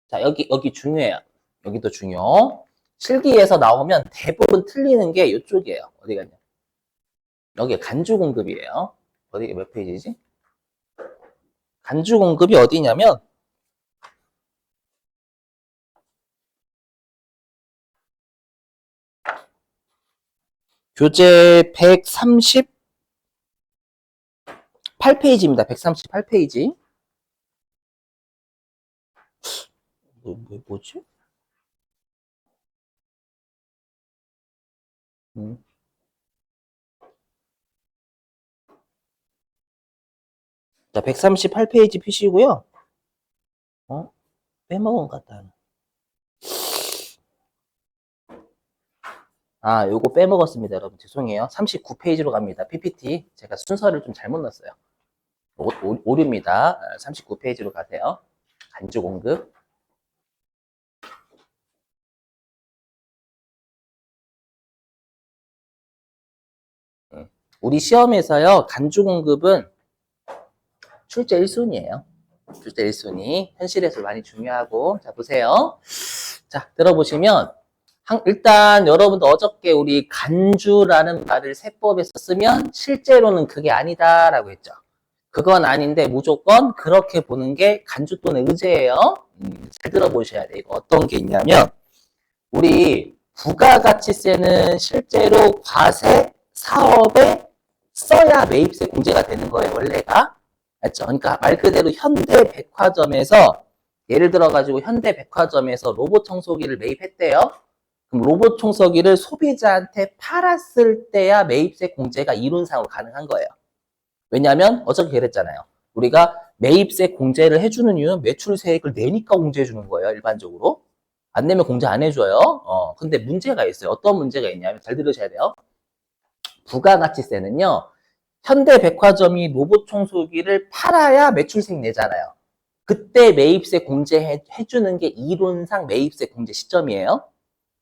자, 여기 중요해요. 여기도 중요. 실기에서 나오면 대부분 틀리는 게 이쪽이에요. 어디 갔냐? 여기 간주 공급이에요. 어디 몇 페이지지? 간주 공급이 어디냐면 교재 138페이지입니다. 138페이지. 뭐지? 자, 138페이지 피시고요. 빼먹은 것 같다. 요거 빼먹었습니다, 여러분. 죄송해요. 39페이지로 갑니다. PPT. 제가 순서를 좀 잘못 넣었어요. 오류입니다. 39페이지로 가세요. 간주 공급. 우리 시험에서요, 간주 공급은 출제 1순위예요. 출제 1순위. 현실에서 많이 중요하고. 자, 보세요. 자, 들어보시면 일단 여러분도 어저께 우리 간주라는 말을 세법에서 쓰면 실제로는 그게 아니다라고 했죠. 그건 아닌데 무조건 그렇게 보는 게 간주 또는 의제예요. 잘 들어보셔야 돼. 이거 어떤 게 있냐면 우리 부가가치세는 실제로 과세 사업에 써야 매입세 공제가 되는 거예요. 원래가. 맞죠? 그러니까 말 그대로 현대백화점에서 예를 들어가지고 현대백화점에서 로봇 청소기를 매입했대요. 그럼 로봇 청소기를 소비자한테 팔았을 때야 매입세 공제가 이론상으로 가능한 거예요. 왜냐하면 어저께 그랬잖아요. 우리가 매입세 공제를 해주는 이유는 매출세액을 내니까 공제해주는 거예요. 일반적으로. 안 내면 공제 안 해줘요. 근데 문제가 있어요. 어떤 문제가 있냐면 잘 들으셔야 돼요. 부가가치세는요. 현대백화점이 로봇 청소기를 팔아야 매출세액 내잖아요. 그때 매입세 공제해주는 게 이론상 매입세 공제 시점이에요.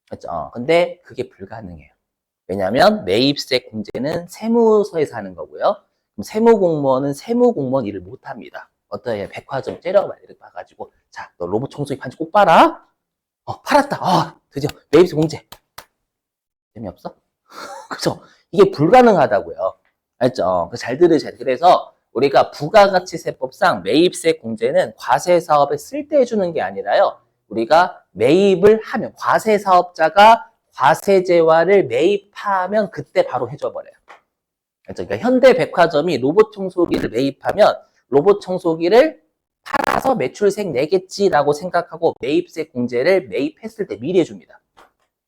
그렇죠? 근데 그게 불가능해요. 왜냐하면 매입세 공제는 세무서에서 하는 거고요. 그럼 세무공무원은 세무공무원 일을 못합니다. 어떠해? 백화점 째려봐 이렇게 봐가지고 자, 너 로봇 청소기 반지 꼭 빨아. 팔았다. 드디어 매입세 공제. 재미없어? 그죠? 이게 불가능하다고요. 알죠? 잘 들으셔야 돼요. 그래서 우리가 부가가치세법상 매입세 공제는 과세사업에 쓸 때 해주는 게 아니라요. 우리가 매입을 하면 과세사업자가 과세재화를 매입하면 그때 바로 해줘버려요. 그러니까 현대백화점이 로봇 청소기를 매입하면 로봇 청소기를 팔아서 매출세액 내겠지라고 생각하고 매입세 공제를 매입했을 때 미리 해줍니다.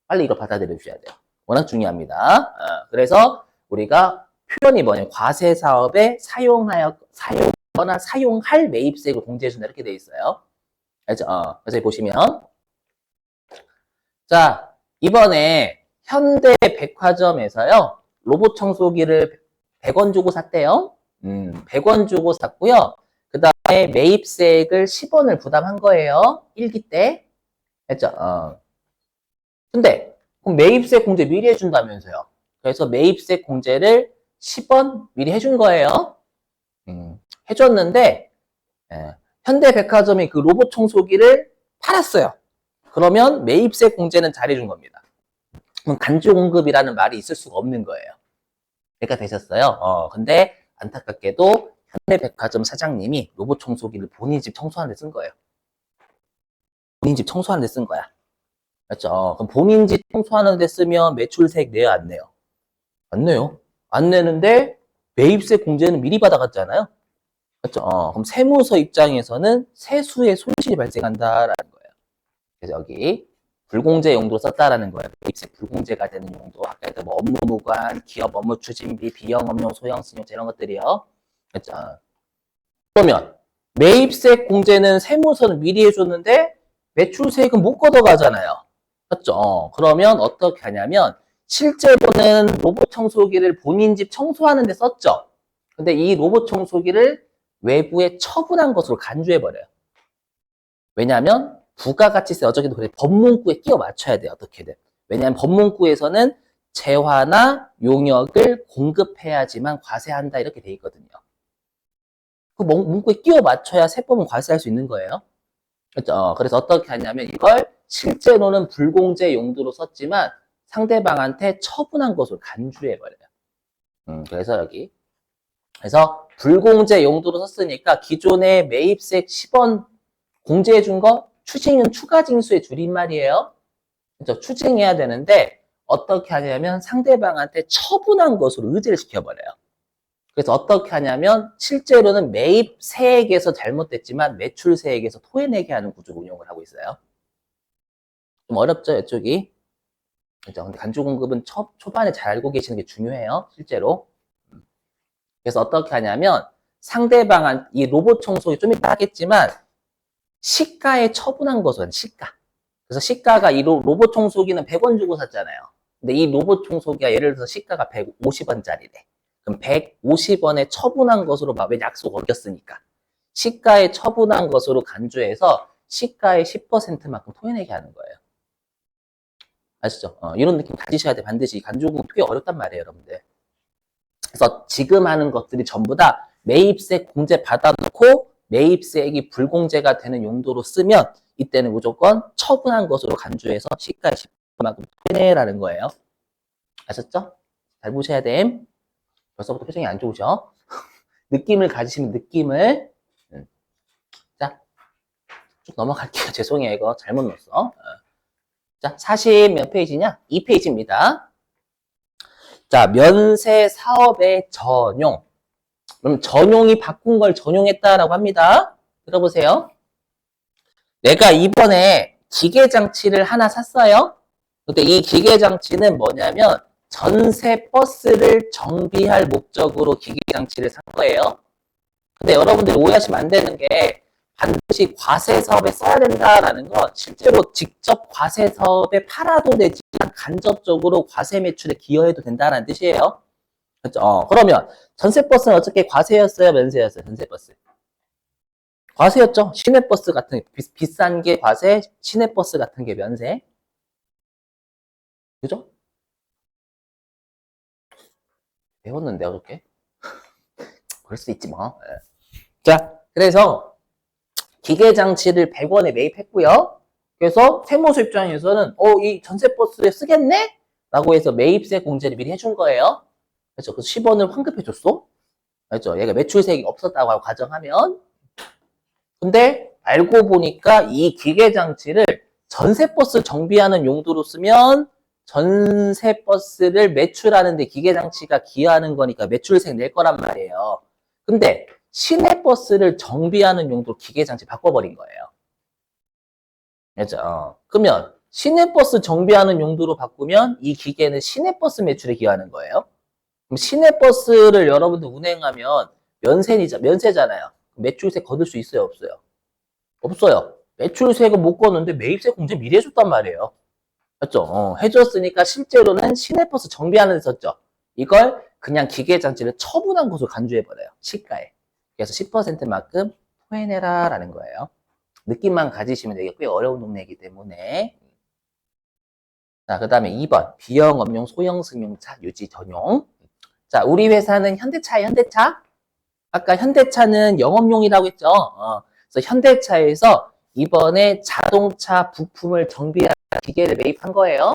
빨리 이거 받아들여 주셔야 돼요. 워낙 중요합니다. 그래서 우리가 표현이 뭐냐면 과세사업에 사용하거나 사용할 매입세액을 공제해준다 이렇게 돼 있어요. 알죠? 그래서 보시면 자 이번에 현대백화점에서요 로봇 청소기를 100원 주고 샀대요. 100원 주고 샀고요. 그 다음에 매입세액을 10원을 부담한 거예요. 1기 때. 했죠? 근데 그럼 매입세 공제 미리 해준다면서요. 그래서 매입세 공제를 10원 미리 해준 거예요. 해줬는데 현대백화점이 그 로봇 청소기를 팔았어요. 그러면 매입세 공제는 잘해준 겁니다. 그럼 간주공급이라는 말이 있을 수가 없는 거예요. 그러니까 되셨어요. 근데 안타깝게도 현대백화점 사장님이 로봇 청소기를 본인 집 청소하는 데 쓴 거예요. 본인 집 청소하는 데 쓴 거야. 맞죠? 그럼 본인 집 청소하는 데 쓰면 매출세액 내요, 안 내요? 안 내요. 안 내는데 매입세 공제는 미리 받아갔잖아요. 맞죠? 그럼 세무서 입장에서는 세수의 손실이 발생한다라는 거예요. 그래서 여기 불공제 용도로 썼다라는 거예요. 매입세 불공제가 되는 용도. 아까 뭐 업무 무관, 기업 업무 추진비, 비용 업무, 소형 승용 이런 것들이요. 맞죠? 그러면 매입세 공제는 세무서는 미리 해줬는데 매출세액은 못 걷어가잖아요. 맞죠? 그러면 어떻게 하냐면 실제로는 로봇 청소기를 본인 집 청소하는 데 썼죠. 근데 이 로봇 청소기를 외부에 처분한 것으로 간주해버려요. 왜냐하면 부가가치세 어저께도 그래 법문구에 끼워 맞춰야 돼요. 어떻게든. 왜냐하면 법문구에서는 재화나 용역을 공급해야지만 과세한다 이렇게 돼 있거든요. 그 문구에 끼워 맞춰야 세법은 과세할 수 있는 거예요. 그렇죠? 그래서 어떻게 하냐면 이걸 실제로는 불공제 용도로 썼지만 상대방한테 처분한 것으로 간주해버려요. 그래서 여기. 그래서 불공제 용도로 썼으니까 기존의 매입세 10원 공제해준 거 추징은 추가 징수의 줄임말이에요. 그렇죠? 추징해야 되는데 어떻게 하냐면 상대방한테 처분한 것으로 의지를 시켜버려요. 그래서 어떻게 하냐면 실제로는 매입세액에서 잘못됐지만 매출세액에서 토해내게 하는 구조로 운영을 하고 있어요. 좀 어렵죠, 이쪽이. 그렇죠? 근데 간주공급은 초반에 잘 알고 계시는 게 중요해요, 실제로. 그래서 어떻게 하냐면 상대방한 이 로봇 청소기 좀 이따 하겠지만 시가에 처분한 것은 시가. 그래서 시가가 이 로봇 청소기는 100원 주고 샀잖아요. 근데 이 로봇 청소기가 예를 들어서 시가가 150원짜리래. 그럼 150원에 처분한 것으로 왜 약속 어겼으니까. 시가에 처분한 것으로 간주해서 시가의 10%만큼 토해내게 하는 거예요. 아시죠? 이런 느낌 가지셔야 돼. 반드시 간주공급 꽤 어렵단 말이에요, 여러분들. 그래서 지금 하는 것들이 전부 다 매입세 공제 받아놓고 매입세액이 불공제가 되는 용도로 쓰면 이때는 무조건 처분한 것으로 간주해서 시가의 10%만큼 토해내라는 거예요. 아셨죠? 잘 보셔야 됨. 벌써부터 표정이 안 좋으죠? 느낌을 가지시면 느낌을. 자, 쭉 넘어갈게요. 죄송해요. 이거 잘못 넣었어. 자, 40 몇 페이지냐? 2페이지입니다. 자, 면세 사업의 전용. 그럼 전용이 바꾼 걸 전용했다라고 합니다. 들어보세요. 내가 이번에 기계장치를 하나 샀어요. 근데 이 기계장치는 뭐냐면 전세 버스를 정비할 목적으로 기계장치를 산 거예요. 근데 여러분들이 오해하시면 안 되는 게 반드시 과세 사업에 써야 된다라는 건 실제로 직접 과세 사업에 팔아도 되지만 간접적으로 과세 매출에 기여해도 된다는 뜻이에요. 그렇죠? 그러면 전세버스는 어떻게 과세였어요? 면세였어요? 전세버스. 과세였죠. 시내버스 같은 비싼 게 과세, 시내버스 같은 게 면세. 그죠? 배웠는데 어저께? 그럴 수 있지 뭐. 자, 그래서 기계장치를 100원에 매입했고요. 그래서 세무서 입장에서는 이 전세버스에 쓰겠네? 라고 해서 매입세 공제를 미리 해준 거예요. 그렇죠? 그래서 10원을 환급해 줬어. 그렇죠? 얘가 매출세액이 없었다고 가정하면. 근데 알고 보니까 이 기계장치를 전세버스 정비하는 용도로 쓰면 전세버스를 매출하는데 기계장치가 기여하는 거니까 매출세액 낼 거란 말이에요. 근데 시내버스를 정비하는 용도로 기계장치 바꿔버린 거예요. 그렇죠? 그러면 시내버스 정비하는 용도로 바꾸면 이 기계는 시내버스 매출에 기여하는 거예요. 그럼 시내버스를 여러분들 운행하면 면세잖아요. 매출세 거둘 수 있어요, 없어요? 없어요. 매출세금 못 걷는데 매입세 공제 미리 해줬단 말이에요. 맞죠? 해줬으니까 실제로는 시내버스 정비하는 데 썼죠. 이걸 그냥 기계장치를 처분한 것으로 간주해버려요. 시가에. 그래서 10%만큼 토해내라 라는 거예요. 느낌만 가지시면 되게 꽤 어려운 동네이기 때문에. 자, 그 다음에 2번. 비영업용 소형 승용차 유지 전용. 자, 우리 회사는 현대차. 아까 현대차는 영업용이라고 했죠. 그래서 현대차에서 이번에 자동차 부품을 정비할 기계를 매입한 거예요.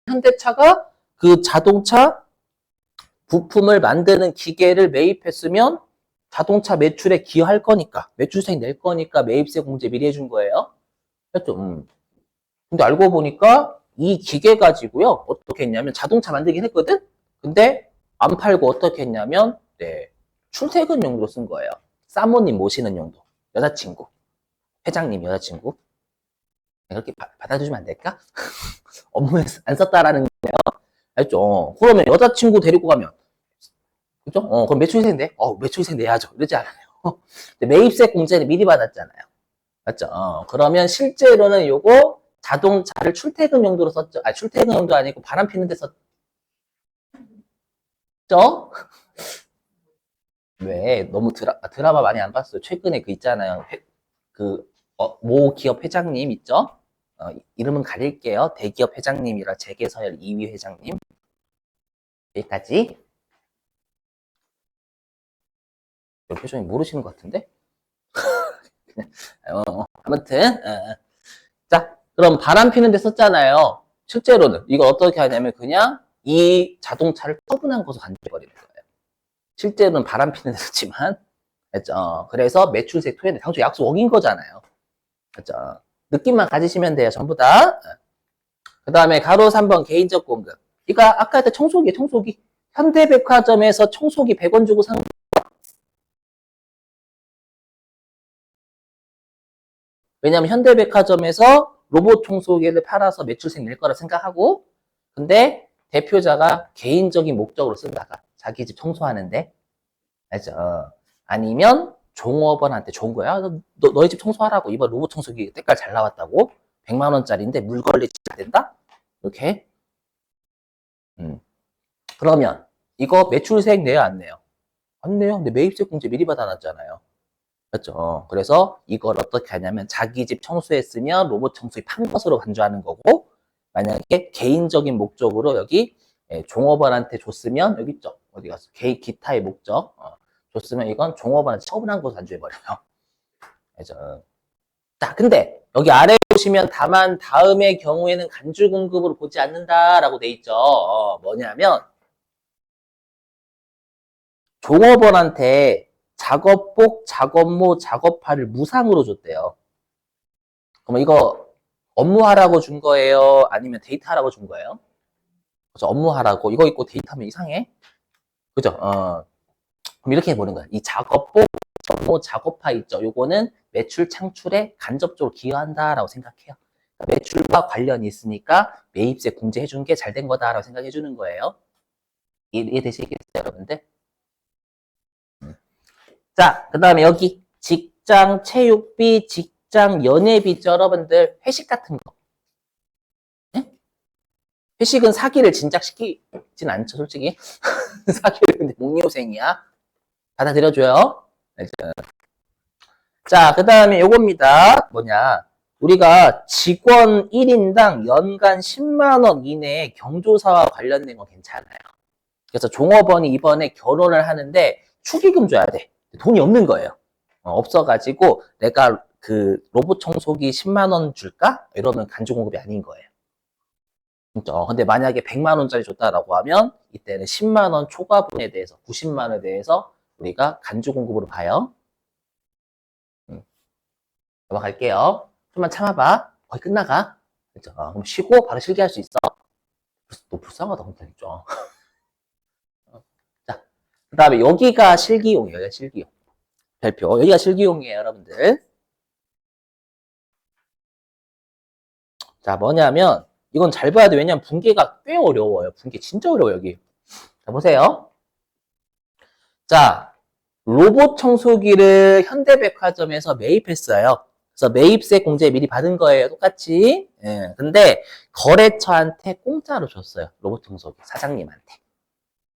현대차가 그 자동차 부품을 만드는 기계를 매입했으면 자동차 매출에 기여할 거니까, 매출세 낼 거니까 매입세 공제 미리 해준 거예요. 했죠. 근데 알고 보니까 이 기계 가지고요, 어떻게 했냐면 자동차 만들긴 했거든? 근데 안 팔고 어떻게 했냐면, 네, 출퇴근 용도로 쓴 거예요. 사모님 모시는 용도. 여자친구. 회장님 여자친구. 그렇게 받아주시면 안 될까? 업무에 안 썼다라는 거예요. 알죠? 그러면 여자친구 데리고 가면, 그죠? 그럼 매출세인데? 매출세 내야죠. 이러지 않아요. 매입세 공제를 미리 받았잖아요. 맞죠? 그러면 실제로는 요거 자동차를 출퇴근 용도로 썼죠. 출퇴근 용도 아니고 바람 피는 데 썼죠? 왜? 너무 드라마 많이 안 봤어요. 최근에 그 있잖아요. 모 기업 회장님 있죠? 이름은 가릴게요. 대기업 회장님이라 재계서열 2위 회장님. 여기까지. 이 표정이 모르시는 것 같은데? 아무튼 자, 그럼 바람 피는 데 썼잖아요. 실제로는 이걸 어떻게 하냐면 그냥 이 자동차를 처분한 것으로 간주해버리는 거예요. 실제로는 바람 피는 데 썼지만, 알죠? 그래서 매출세 토해내 당초 약속 어긴 거잖아요. 알죠? 느낌만 가지시면 돼요, 전부 다. 그 다음에 가로 3번 개인적 공급. 이거 아까 했던 청소기에 청소기. 현대백화점에서 청소기 100원 주고 산. 왜냐면 현대백화점에서 로봇 청소기를 팔아서 매출세 낼 거라 생각하고, 근데 대표자가 개인적인 목적으로 쓴다가 자기 집 청소하는데, 알죠? 아니면 종업원한테 준 거야. 너희 집 청소하라고. 이번 로봇 청소기 때깔 잘 나왔다고. 100만 원짜리인데 물 관리 잘 된다? 이렇게. 그러면 이거 매출세액 내요, 안 내요? 안 내요. 근데 매입세 공제 미리 받아놨잖아요. 그렇죠. 그래서 이걸 어떻게 하냐면 자기 집 청소했으면 로봇 청소기 판 것으로 간주하는 거고, 만약에 개인적인 목적으로 여기 종업원한테 줬으면 여기 있죠. 어디 갔어? 기타의 목적 줬으면 이건 종업원한테 처분한 것으로 간주해버려요. 그죠. 자, 근데 여기 아래 보시면 다만 다음의 경우에는 간주 공급으로 보지 않는다라고 돼 있죠. 뭐냐면 종업원한테 작업복, 작업모, 작업화를 무상으로 줬대요. 그럼 이거 업무하라고 준 거예요? 아니면 데이터하라고 준 거예요? 그래서 업무하라고. 이거 있고 데이터하면 이상해? 그죠? 그럼 이렇게 해보는 거야. 이 작업복, 업무, 작업화 있죠? 요거는 매출 창출에 간접적으로 기여한다라고 생각해요. 그러니까 매출과 관련이 있으니까 매입세 공제해 준 게 잘 된 거다라고 생각해 주는 거예요. 이해되시겠어요, 여러분들? 자, 그 다음에 여기 직장 체육비, 직장 연회비 있죠, 여러분들. 회식 같은 거. 네? 회식은 사기를 진작시키진 않죠, 솔직히. 사기를 근데 목리호생이야. 받아들여줘요. 자, 그 다음에 요겁니다. 뭐냐. 우리가 직원 1인당 연간 10만원 이내에 경조사와 관련된 건 괜찮아요. 그래서 종업원이 이번에 결혼을 하는데 축의금 줘야 돼. 돈이 없는 거예요. 없어가지고 내가 그 로봇 청소기 10만 원 줄까? 이러면 간주 공급이 아닌 거예요. 진짜. 근데 만약에 100만 원짜리 줬다라고 하면 이때는 10만 원 초과분에 대해서 90만 원에 대해서 우리가 간주 공급으로 봐요. 넘어갈게요. 좀만 참아봐. 거의 끝나가. 그죠? 그럼 쉬고 바로 실기할 수 있어. 너 불쌍하다, 근데 진짜. 자, 그 다음에 여기가 실기용이에요. 여기가 실기용. 별표. 여기가 실기용이에요, 여러분들. 자, 뭐냐면, 이건 잘 봐야 돼. 왜냐면 분계가 꽤 어려워요. 분계 진짜 어려워요, 여기. 자, 보세요. 자, 로봇 청소기를 현대백화점에서 매입했어요. 그래서 매입세 공제 미리 받은 거예요. 똑같이. 예. 근데 거래처한테 공짜로 줬어요. 로봇 청소기 사장님한테.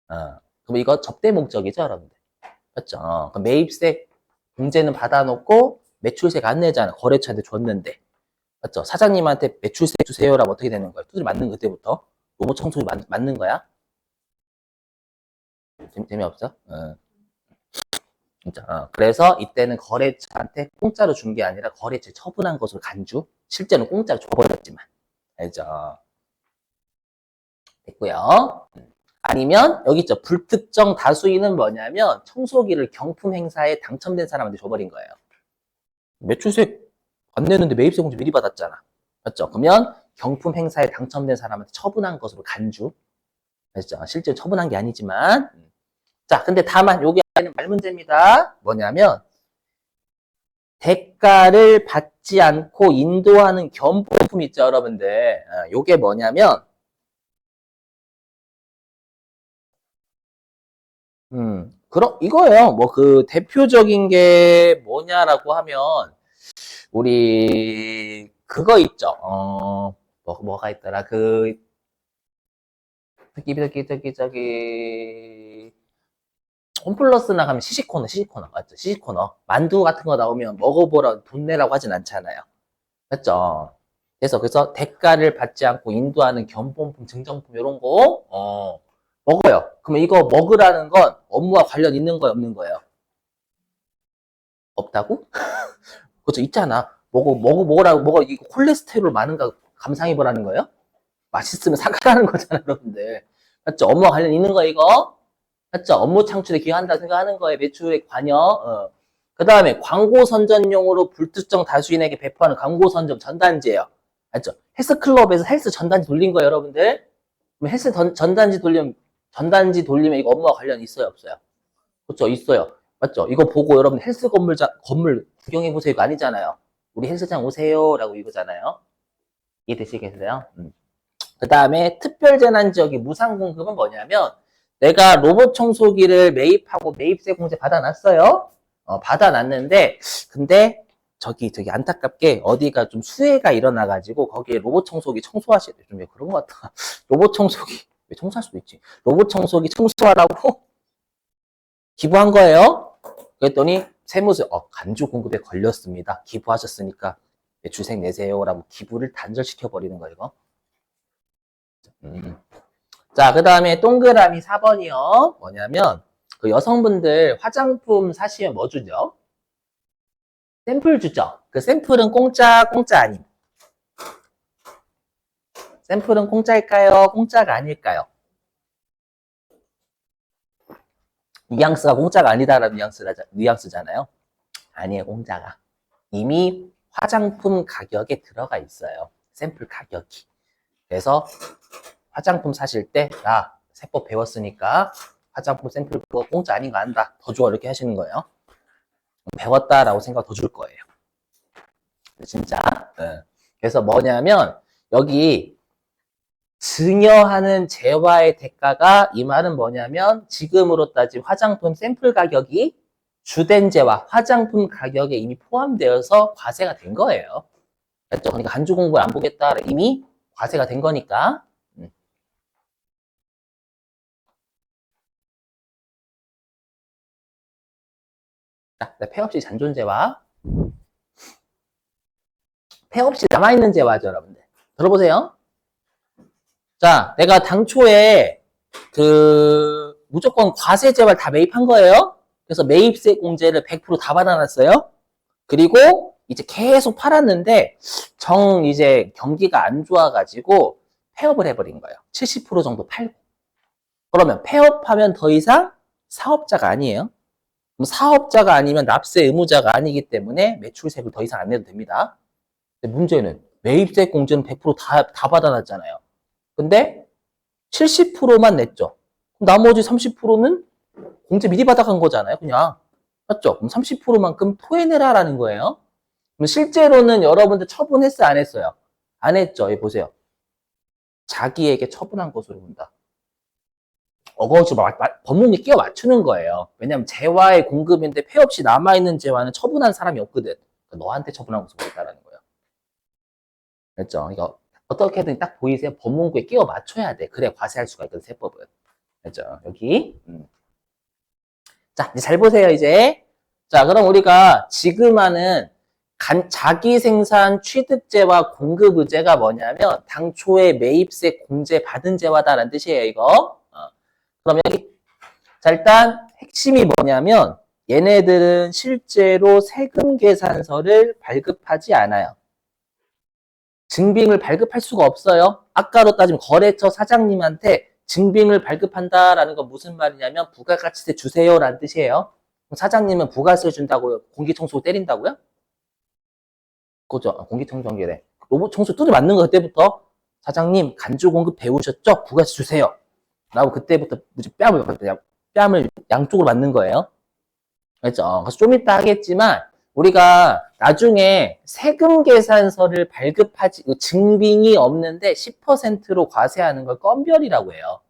그럼 이거 접대 목적이죠, 여러분들. 맞죠? 그럼 매입세 공제는 받아놓고 매출세가 안 내잖아. 거래처한테 줬는데. 맞죠? 사장님한테 매출세 주세요라면 어떻게 되는 거야? 두드려 맞는 그때부터 로봇 청소기 맞는 거야? 재미없어? 진짜. 그래서 이때는 거래처한테 공짜로 준 게 아니라 거래처에 처분한 것으로 간주. 실제는 공짜로 줘버렸지만. 알죠? 됐고요. 아니면 여기 있죠. 불특정 다수인은 뭐냐면 청소기를 경품 행사에 당첨된 사람한테 줘버린 거예요. 매출세 안 내는데 매입세 공제 미리 받았잖아. 맞죠? 그러면 경품 행사에 당첨된 사람한테 처분한 것으로 간주. 맞죠? 실제 처분한 게 아니지만. 자, 근데 다만 요게 말 문제입니다. 뭐냐면 대가를 받지 않고 인도하는 겸부품 있죠, 여러분들. 요게 뭐냐면 그럼 이거예요. 뭐 그 대표적인 게 뭐냐라고 하면 우리 그거 있죠. 뭐가 있더라. 그 저기 홈플러스나 가면 시식코너 맞죠? 시식코너 만두 같은 거 나오면 먹어보라 돈 내라고 하진 않잖아요. 맞죠? 그래서 대가를 받지 않고 인도하는 견본품, 증정품 이런 거 먹어요. 그러면 이거 먹으라는 건 업무와 관련 있는 거예요, 없는 거예요? 없다고? 그죠, 있잖아. 뭐가, 이거 콜레스테롤 많은가 감상해보라는 거예요? 맛있으면 사가라는 거잖아, 여러분들. 맞죠? 업무와 관련 있는 거, 이거? 맞죠? 업무 창출에 기여한다 생각하는 거예요. 매출액 관여. 그 다음에 광고 선전용으로 불특정 다수인에게 배포하는 광고 선전 전단지예요. 맞죠? 헬스클럽에서 헬스 전단지 돌린 거예요, 여러분들. 그럼 헬스 전단지 돌리면 이거 업무와 관련 있어요, 없어요? 그렇죠, 있어요. 맞죠? 이거 보고 여러분 헬스 건물 구경해보세요. 이거 아니잖아요. 우리 헬스장 오세요라고 이거잖아요. 이해되시겠어요? 그 다음에 특별재난지역의 무상공급은 뭐냐면 내가 로봇 청소기를 매입하고 매입세 공제 받아놨어요. 받아놨는데 근데 저기 안타깝게 어디가 좀 수해가 일어나가지고 거기에 로봇 청소기 청소하시야 돼. 좀 그런 것 같아. 로봇 청소기 왜 청소할 수도 있지. 로봇 청소기 청소하라고 기부한 거예요. 그랬더니 세무서 간주 공급에 걸렸습니다. 기부하셨으니까 매출생 내세요라고 기부를 단절시켜 버리는 거예요. 이거. 자, 그 다음에 동그라미 4번이요. 뭐냐면, 그 여성분들 화장품 사시면 뭐 주죠? 샘플 주죠? 그 샘플은 공짜 아님? 샘플은 공짜일까요? 공짜가 아닐까요? 뉘앙스가 공짜가 아니다라는 뉘앙스잖아요. 아니에요, 공짜가. 이미 화장품 가격에 들어가 있어요. 샘플 가격이. 그래서 화장품 사실 때, 세법 배웠으니까 화장품 샘플 그거 공짜 아닌 거 안다. 더 줘. 이렇게 하시는 거예요. 배웠다라고 생각 더 줄 거예요. 진짜. 네. 그래서 뭐냐면, 여기 증여하는 재화의 대가가 이 말은 뭐냐면, 지금으로 따진 화장품 샘플 가격이 주된 재화, 화장품 가격에 이미 포함되어서 과세가 된 거예요. 그렇죠? 그러니까 한주 공부를 안 보겠다. 이미 과세가 된 거니까. 자, 폐업시 잔존재화. 폐업시 남아있는 재화죠, 여러분들. 들어보세요. 자, 내가 당초에 무조건 과세 재화를 다 매입한 거예요. 그래서 매입세 공제를 100%다 받아놨어요. 그리고 이제 계속 팔았는데 이제 경기가 안 좋아가지고 폐업을 해버린 거예요. 70% 정도 팔고. 그러면 폐업하면 더 이상 사업자가 아니에요. 그럼 사업자가 아니면 납세 의무자가 아니기 때문에 매출세를 더 이상 안 내도 됩니다. 근데 문제는 매입세 공제는 100%다 받아놨잖아요. 근데 70%만 냈죠. 나머지 30%는 공제 미리 받아간 거잖아요, 그냥. 맞죠? 그럼 30%만큼 토해내라라는 거예요. 그럼 실제로는 여러분들 처분했어요, 안 했어요? 안 했죠. 여기 보세요. 자기에게 처분한 것으로 본다. 법문에 끼워 맞추는 거예요. 왜냐면 재화의 공급인데 폐 없이 남아있는 재화는 처분한 사람이 없거든. 그러니까 너한테 처분한 것으로 보겠다라는 거예요. 그렇죠? 이거 어떻게든 딱 보이세요? 법문구에 끼워 맞춰야 돼. 그래 과세할 수가 있거든, 세법은. 그렇죠? 여기. 자, 이제 잘 보세요, 이제. 자, 그럼 우리가 지금 하는 자기 생산 취득재와 공급의제가 뭐냐면 당초에 매입세 공제 받은 재화다라는 뜻이에요, 이거. 그럼 여기 자, 일단 핵심이 뭐냐면 얘네들은 실제로 세금 계산서를 발급하지 않아요. 증빙을 발급할 수가 없어요. 아까로 따지면 거래처 사장님한테 증빙을 발급한다라는 건 무슨 말이냐면 부가가치세 주세요라는 뜻이에요. 사장님은 부가세를 준다고요? 공기청소 때린다고요? 그죠? 공기청정기래. 로봇 청소 뚜들 맞는 거 그때부터 사장님 간주 공급 배우셨죠? 부가세 주세요. 라고 그때부터 뺨을 양쪽으로 맞는 거예요. 그렇죠? 그래서 좀 이따 하겠지만 우리가 나중에 세금 계산서를 발급하지 증빙이 없는데 10%로 과세하는 걸 건별이라고 해요.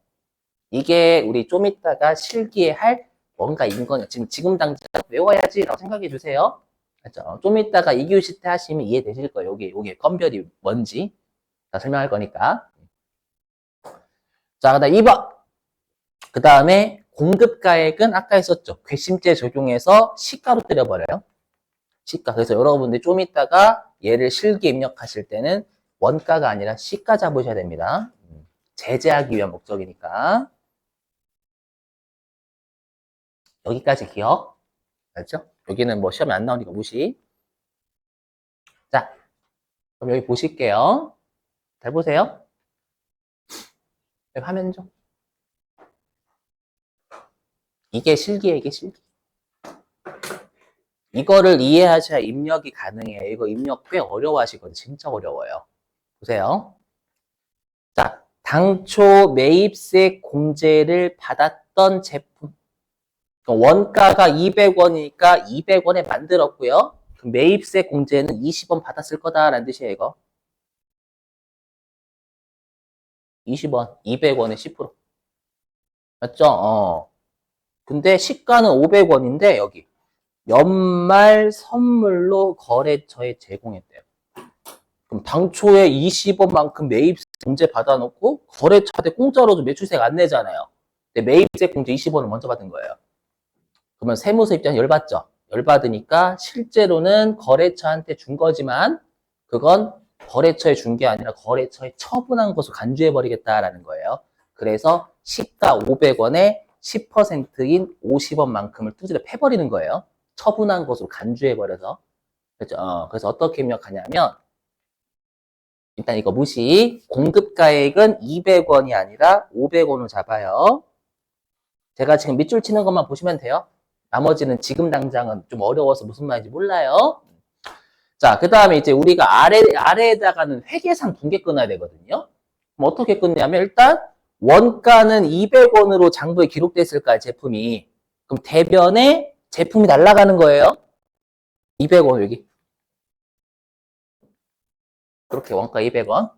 이게 우리 좀 이따가 실기에 할 뭔가인 거냐. 지금 당장 외워야지라고 생각해 주세요. 그렇죠? 좀 이따가 2교시 때 하시면 이해되실 거예요. 요게 건별이 뭔지 설명할 거니까. 자, 그다음 2번. 그 다음에 공급가액은 아까 했었죠. 괘씸죄 적용해서 시가로 때려버려요. 시가. 그래서 여러분들이 좀 이따가 얘를 실기 입력하실 때는 원가가 아니라 시가 잡으셔야 됩니다. 제재하기 위한 목적이니까. 여기까지 기억. 알죠? 여기는 뭐 시험에 안 나오니까 무시. 자, 그럼 여기 보실게요. 잘 보세요. 여기 화면 좀. 이게 실기예요, 이게 실기. 이거를 이해하셔야 입력이 가능해요. 이거 입력 꽤 어려워하시거든요. 진짜 어려워요. 보세요. 자, 당초 매입세 공제를 받았던 제품. 원가가 200원이니까 200원에 만들었고요. 그럼 매입세 공제는 20원 받았을 거다라는 뜻이에요, 이거. 20원, 200원에 10%. 맞죠? 근데 시가는 500원인데, 여기. 연말 선물로 거래처에 제공했대요. 그럼 당초에 20원만큼 매입세 공제 받아놓고 거래처한테 공짜로도 매출세가 안 내잖아요. 근데 매입세 공제 20원을 먼저 받은 거예요. 그러면 세무서 입장에 열받죠? 열받으니까 실제로는 거래처한테 준 거지만 그건 거래처에 준 게 아니라 거래처에 처분한 것으로 간주해버리겠다라는 거예요. 그래서 시가 500원에 10%인 50원만큼을 투지를 패버리는 거예요. 처분한 것으로 간주해버려서. 그렇죠? 그래서 어떻게 입력하냐면 일단 이거 무시. 공급가액은 200원이 아니라 500원을 잡아요. 제가 지금 밑줄 치는 것만 보시면 돼요. 나머지는 지금 당장은 좀 어려워서 무슨 말인지 몰라요. 자, 그 다음에 이제 우리가 아래에다가는 회계상 분계 끊어야 되거든요. 그럼 어떻게 끊냐면 일단 원가는 200원으로 장부에 기록됐을까요, 제품이. 그럼 대변에 제품이 날아가는 거예요. 200원 여기. 그렇게 원가 200원.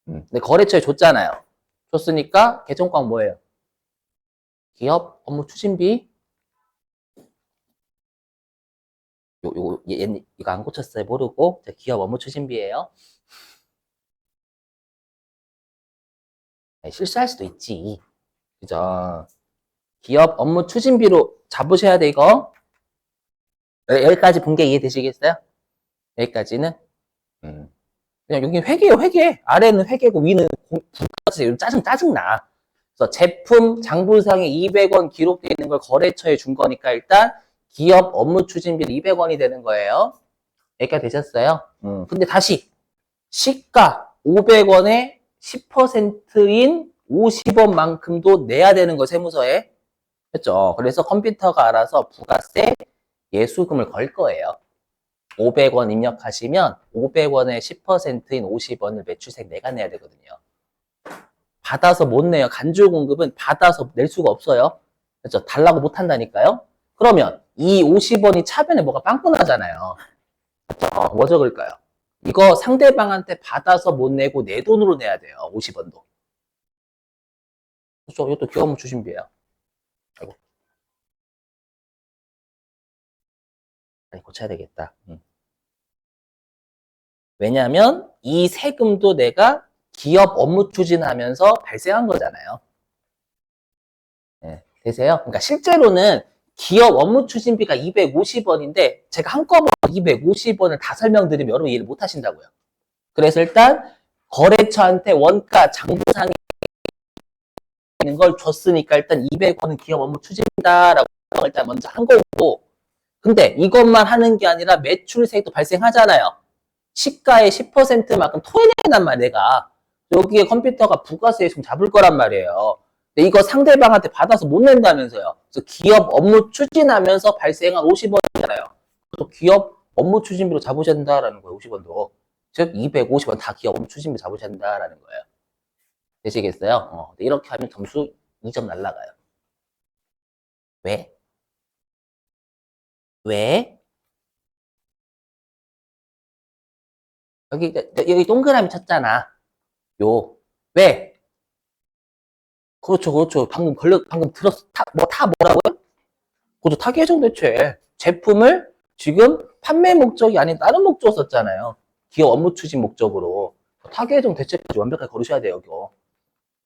근데 거래처에 줬잖아요. 줬으니까 계정광 뭐예요? 기업 업무 추진비. 이거 안 고쳤어요. 모르고. 기업 업무 추진비예요. 실수할 수도 있지. 그죠? 기업 업무 추진비로 잡으셔야 돼, 이거. 여기까지 본 게 이해되시겠어요? 여기까지는. 그냥 여기 회계예요, 회계. 아래는 회계고 위는 부가세. 짜증나. 그래서 제품 장부상에 200원 기록되어 있는 걸 거래처에 준 거니까 일단 기업 업무 추진비 200원이 되는 거예요. 여기까지 되셨어요? 근데 다시 시가 500원에 10%인 50원만큼도 내야 되는 거 세무서에. 그렇죠? 그래서 컴퓨터가 알아서 부가세 예수금을 걸 거예요. 500원 입력하시면 500원에 10%인 50원을 매출세 내가 내야 되거든요. 받아서 못 내요. 간주 공급은 받아서 낼 수가 없어요. 그렇죠? 달라고 못 한다니까요. 그러면 이 50원이 차변에 뭐가 빵꾸 나잖아요. 그렇죠? 뭐 적을까요? 이거 상대방한테 받아서 못 내고 내 돈으로 내야 돼요. 50원도. 그렇죠? 이것도 기업 추진비예요. 아이고. 아니, 고쳐야 되겠다. 왜냐하면 이 세금도 내가 기업 업무 추진하면서 발생한 거잖아요. 네, 되세요? 그러니까 실제로는 기업 업무 추진비가 250원인데 제가 한꺼번에 250원을 다 설명드리면 여러분 이해를 못 하신다고요. 그래서 일단 거래처한테 원가 장부상에 있는 걸 줬으니까 일단 200원은 기업 업무 추진다라고 일단 먼저 한 거고, 근데 이것만 하는 게 아니라 매출세도 발생하잖아요. 시가의 10%만큼 토해낸단 말이야, 내가. 여기에 컴퓨터가 부가세 좀 잡을 거란 말이에요. 근데 이거 상대방한테 받아서 못 낸다면서요. 그래서 기업 업무 추진하면서 발생한 50원이잖아요. 그래서 기업 업무 추진비로 잡으셔야 된다라는 거예요, 50원도. 즉, 250원 다 기업 업무 추진비 잡으셔야 된다라는 거예요. 되시겠어요? 이렇게 하면 점수 2점 날라가요. 왜? 왜? 여기 동그라미 쳤잖아. 왜? 그렇죠. 방금 들었어. 뭐라고요? 그것도 타겟형 대체. 제품을 지금 판매 목적이 아닌 다른 목적 썼잖아요. 기업 업무 추진 목적으로. 타겟형 대체까지 완벽하게 걸으셔야 돼요, 이거.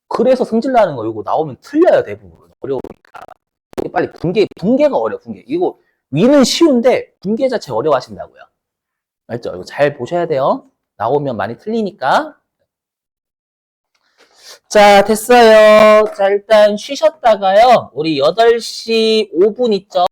그래서 승질 나는 거, 이거 나오면 틀려요, 대부분. 어려우니까. 빨리 분계가 어려워, 분계. 이거 위는 쉬운데 분계 자체 어려워하신다고요. 알죠? 이거 잘 보셔야 돼요. 나오면 많이 틀리니까. 자, 됐어요. 자, 일단 쉬셨다가요. 우리 8시 5분 있죠?